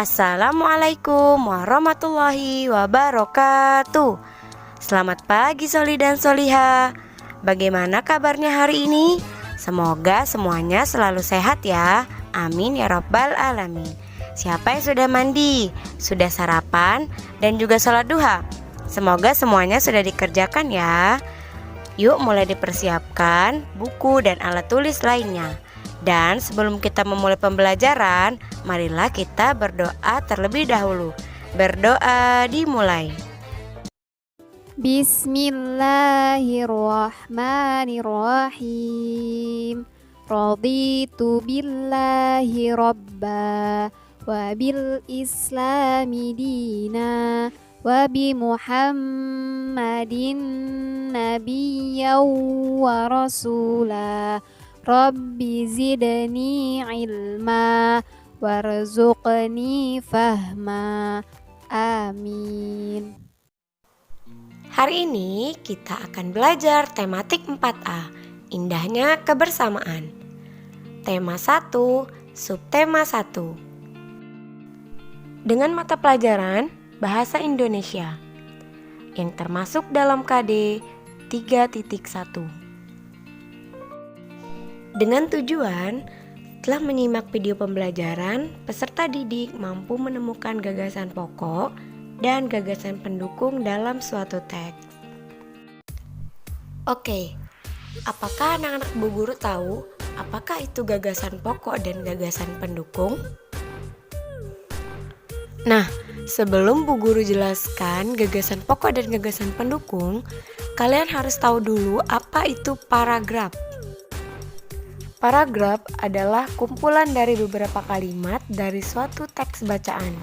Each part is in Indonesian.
Assalamualaikum warahmatullahi wabarakatuh. Selamat pagi Soli dan Soliha. Bagaimana kabarnya hari ini? Semoga semuanya selalu sehat ya. Amin ya rabbal alamin. Siapa yang sudah mandi, sudah sarapan, dan juga sholat duha? Semoga semuanya sudah dikerjakan ya. Yuk mulai dipersiapkan buku dan alat tulis lainnya. Dan sebelum kita memulai pembelajaran, marilah kita berdoa terlebih dahulu. Berdoa dimulai. Bismillahirrahmanirrahim. Raditu billahi rabba wa bil islami dina wa bi Muhammadin nabiyyan wa rasula. Rabbi zidni ilma warzuqni fahma. Amin. Hari ini kita akan belajar tematik 4A, indahnya kebersamaan. Tema 1, subtema 1. Dengan mata pelajaran Bahasa Indonesia yang termasuk dalam KD 3.1. Dengan tujuan, setelah menyimak video pembelajaran, peserta didik mampu menemukan gagasan pokok dan gagasan pendukung dalam suatu teks. Oke, apakah anak-anak Bu Guru tahu apakah itu gagasan pokok dan gagasan pendukung? Nah, sebelum Bu Guru jelaskan gagasan pokok dan gagasan pendukung, kalian harus tahu dulu apa itu paragraf. Paragraf adalah kumpulan dari beberapa kalimat dari suatu teks bacaan.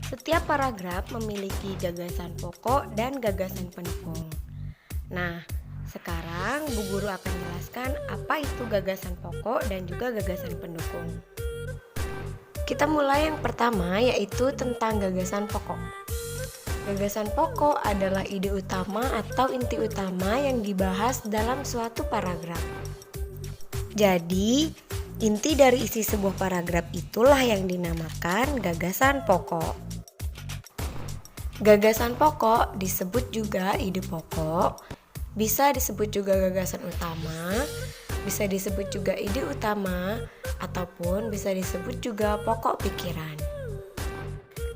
Setiap paragraf memiliki gagasan pokok dan gagasan pendukung. Nah, sekarang Bu Guru akan jelaskan apa itu gagasan pokok dan juga gagasan pendukung. Kita mulai yang pertama, yaitu tentang gagasan pokok. Gagasan pokok adalah ide utama atau inti utama yang dibahas dalam suatu paragraf. Jadi, inti dari isi sebuah paragraf itulah yang dinamakan gagasan pokok. Gagasan pokok disebut juga ide pokok, bisa disebut juga gagasan utama, bisa disebut juga ide utama, ataupun bisa disebut juga pokok pikiran.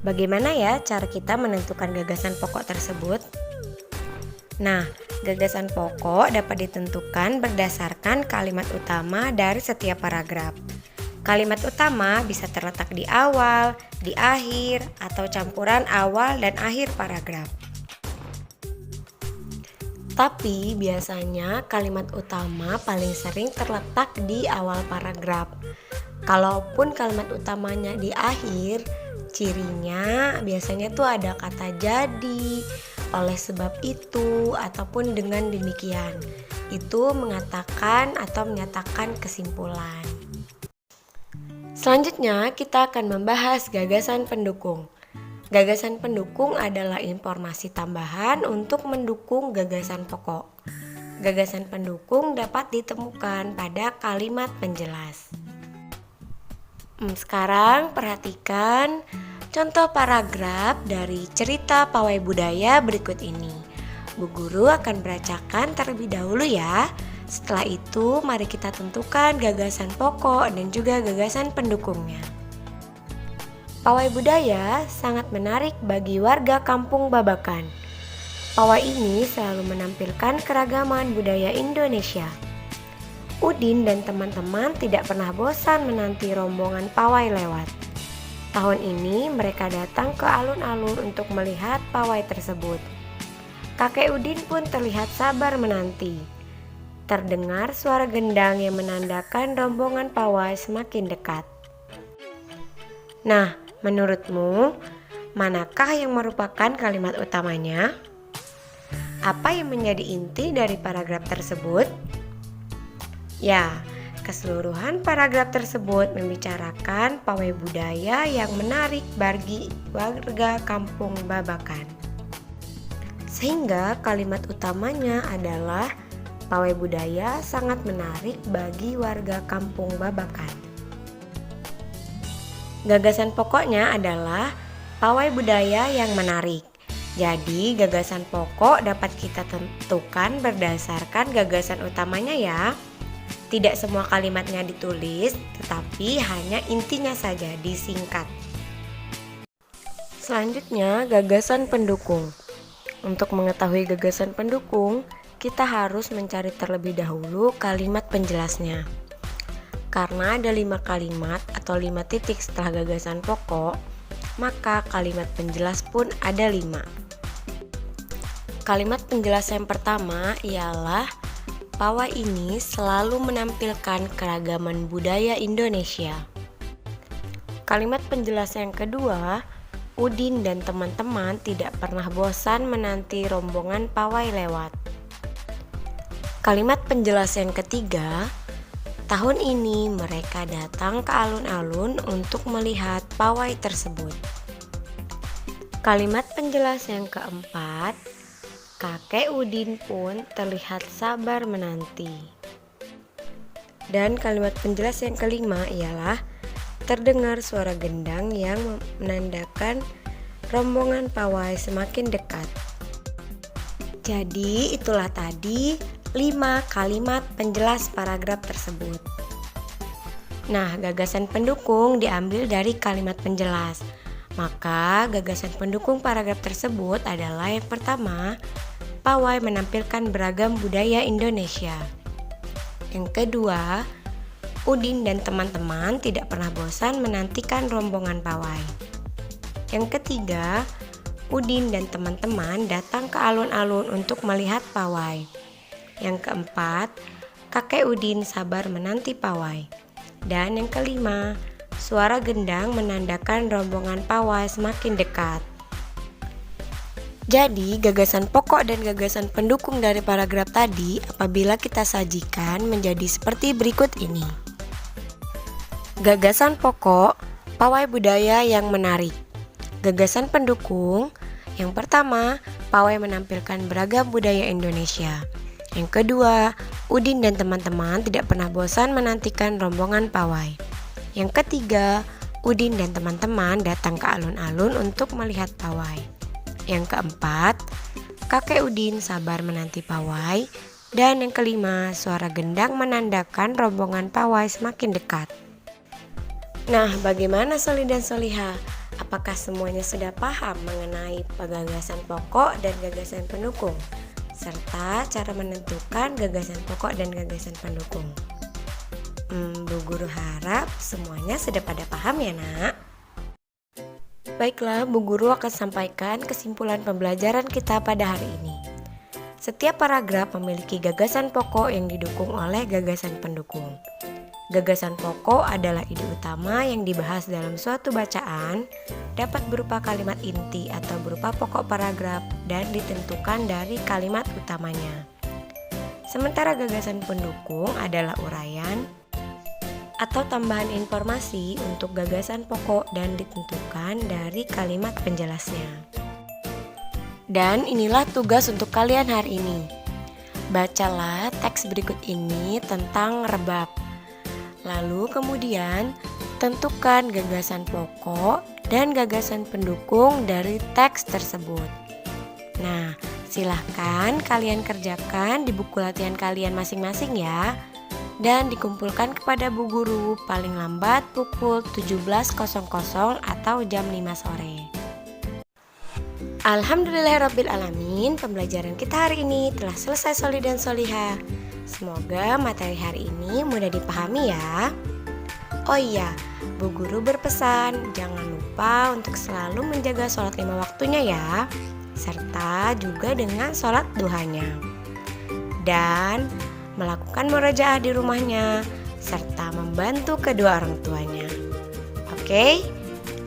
Bagaimana ya cara kita menentukan gagasan pokok tersebut? Nah, gagasan pokok dapat ditentukan berdasarkan kalimat utama dari setiap paragraf. Kalimat utama bisa terletak di awal, di akhir, atau campuran awal dan akhir paragraf. Tapi biasanya kalimat utama paling sering terletak di awal paragraf. Kalaupun kalimat utamanya di akhir, cirinya biasanya tuh ada kata jadi, oleh sebab itu, ataupun dengan demikian. Itu mengatakan atau menyatakan kesimpulan. Selanjutnya kita akan membahas gagasan pendukung. Gagasan pendukung adalah informasi tambahan untuk mendukung gagasan pokok. Gagasan pendukung dapat ditemukan pada kalimat penjelas. Sekarang perhatikan contoh paragraf dari cerita Pawai Budaya berikut ini. Bu Guru akan bacakan terlebih dahulu ya. Setelah itu mari kita tentukan gagasan pokok dan juga gagasan pendukungnya. Pawai budaya sangat menarik bagi warga kampung Babakan. Pawai ini selalu menampilkan keragaman budaya Indonesia. Udin dan teman-teman tidak pernah bosan menanti rombongan pawai lewat. Tahun ini mereka datang ke alun-alun untuk melihat pawai tersebut. Kakek Udin pun terlihat sabar menanti. Terdengar suara gendang yang menandakan rombongan pawai semakin dekat. Nah, menurutmu, manakah yang merupakan kalimat utamanya? Apa yang menjadi inti dari paragraf tersebut? Ya, keseluruhan paragraf tersebut membicarakan pawai budaya yang menarik bagi warga kampung Babakan. Sehingga kalimat utamanya adalah pawai budaya sangat menarik bagi warga kampung Babakan. Gagasan pokoknya adalah pawai budaya yang menarik. Jadi gagasan pokok dapat kita tentukan berdasarkan gagasan utamanya ya. Tidak semua kalimatnya ditulis, tetapi hanya intinya saja disingkat. Selanjutnya, gagasan pendukung. Untuk mengetahui gagasan pendukung, kita harus mencari terlebih dahulu kalimat penjelasnya. Karena ada 5 kalimat atau 5 titik setelah gagasan pokok, maka kalimat penjelas pun ada 5. Kalimat penjelas yang pertama ialah pawai ini selalu menampilkan keragaman budaya Indonesia. Kalimat penjelas yang kedua, Udin dan teman-teman tidak pernah bosan menanti rombongan pawai lewat. Kalimat penjelas yang ketiga, tahun ini mereka datang ke alun-alun untuk melihat pawai tersebut. Kalimat penjelas yang keempat, kakek Udin pun terlihat sabar menanti. Dan kalimat penjelas yang kelima ialah terdengar suara gendang yang menandakan rombongan pawai semakin dekat. Jadi itulah tadi 5 kalimat penjelas paragraf tersebut. Nah, gagasan pendukung diambil dari kalimat penjelas. Maka gagasan pendukung paragraf tersebut adalah yang pertama, pawai menampilkan beragam budaya Indonesia. Yang kedua, Udin dan teman-teman tidak pernah bosan menantikan rombongan pawai. Yang ketiga, Udin dan teman-teman datang ke alun-alun untuk melihat pawai. Yang keempat, kakek Udin sabar menanti pawai. Dan yang kelima, suara gendang menandakan rombongan pawai semakin dekat. Jadi, gagasan pokok dan gagasan pendukung dari paragraf tadi apabila kita sajikan menjadi seperti berikut ini. Gagasan pokok, pawai budaya yang menarik. Gagasan pendukung, yang pertama, pawai menampilkan beragam budaya Indonesia. Yang kedua, Udin dan teman-teman tidak pernah bosan menantikan rombongan pawai. Yang ketiga, Udin dan teman-teman datang ke alun-alun untuk melihat pawai. Yang keempat, kakek Udin sabar menanti pawai. Dan yang kelima, suara gendang menandakan rombongan pawai semakin dekat. Nah, bagaimana Soli dan Soliha? Apakah semuanya sudah paham mengenai gagasan pokok dan gagasan pendukung? Serta cara menentukan gagasan pokok dan gagasan pendukung. Bu Guru harap semuanya sudah pada paham ya nak? Baiklah, Bu Guru akan sampaikan kesimpulan pembelajaran kita pada hari ini. Setiap paragraf memiliki gagasan pokok yang didukung oleh gagasan pendukung. Gagasan pokok adalah ide utama yang dibahas dalam suatu bacaan, dapat berupa kalimat inti atau berupa pokok paragraf dan ditentukan dari kalimat utamanya. Sementara gagasan pendukung adalah uraian atau tambahan informasi untuk gagasan pokok dan ditentukan dari kalimat penjelasnya. Dan inilah tugas untuk kalian hari ini. Bacalah teks berikut ini tentang rebab. Lalu kemudian tentukan gagasan pokok dan gagasan pendukung dari teks tersebut. Nah, silahkan kalian kerjakan di buku latihan kalian masing-masing ya. Dan dikumpulkan kepada Bu Guru paling lambat pukul 17.00 atau jam 5 sore. Alhamdulillahirrabbilalamin, pembelajaran kita hari ini telah selesai Soli dan Soliha. Semoga materi hari ini mudah dipahami ya. Oh iya, Bu Guru berpesan jangan lupa untuk selalu menjaga sholat 5 waktunya ya, serta juga dengan sholat duhanya. Dan melakukan murojaah di rumahnya, serta membantu kedua orang tuanya. Oke,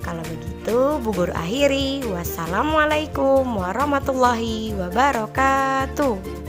kalau begitu Bu Guru akhiri. Wassalamualaikum warahmatullahi wabarakatuh.